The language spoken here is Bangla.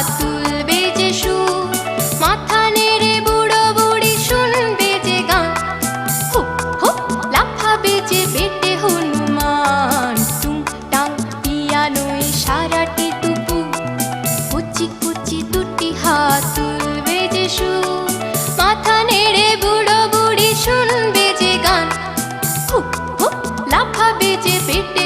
হাত তুলবে যে সুর, মাথা নেড়ে বুড়ো বুড়ি শুনবে যে গান। হুপ হুপ লাফাবে যে বেটে হনুমান, টুং টাং পিয়ানোয় সারাটি দুপুর। কুচি কুচি দুটি হাত তুলবে যে সুর, মাথা নেড়ে বুড়ো বুড়ি শুনবে যে গান। হুপ হুপ লাফাবে যে বেটে